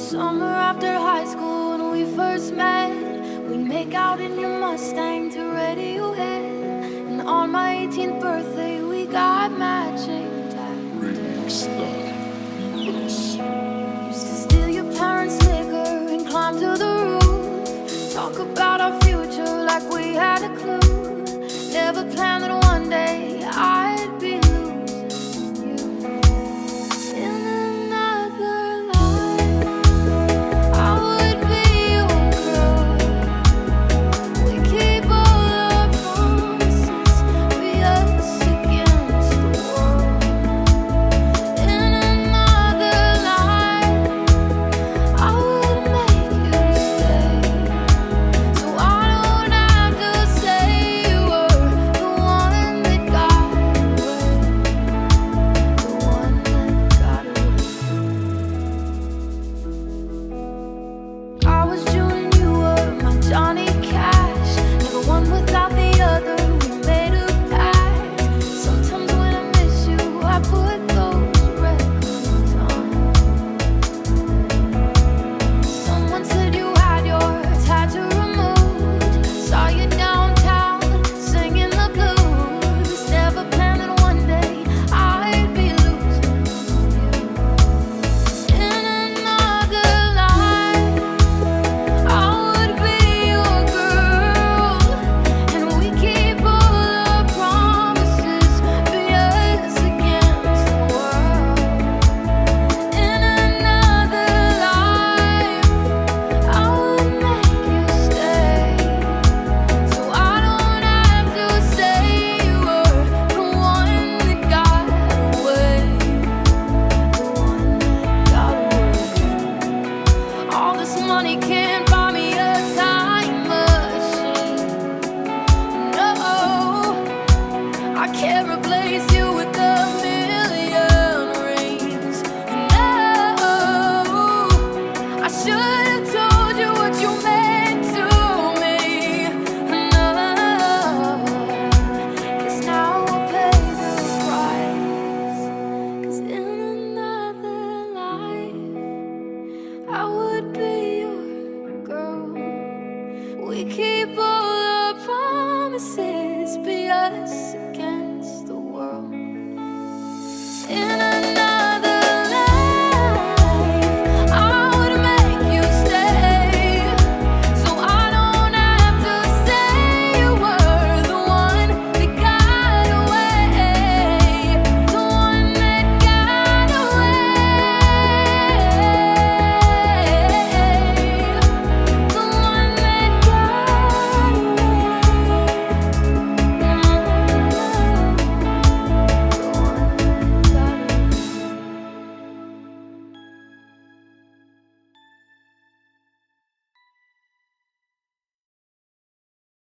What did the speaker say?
Summer after high school when we first met, we'd make out in your Mustang to Radiohead. And on my 18th birthday we got matching tattoos. Used to steal your parents' liquor and climb to the roof. Talk about our future like we had a clue. Never planned that one day I'd be losing you. In another life I would be your girl. We keep all our promises, be us against the world. In another life I would make you stay, so I don't have to say you were the one that got away, the one that got away. I was June and you were my Johnny Cash. Never one without the other, we made a pact. Sometimes when I miss you, I put those records on. Someone said you had your tattoo removed. Saw you downtown singing the blues. Never planned that one day I'd be losing you. In another life I would be your girl, and we keep all our promises, be us against the world. In another life I would make you stay, so I don't have to say you were the one that got away, the one that got away. All this money can't buy me a time machine. No, I care about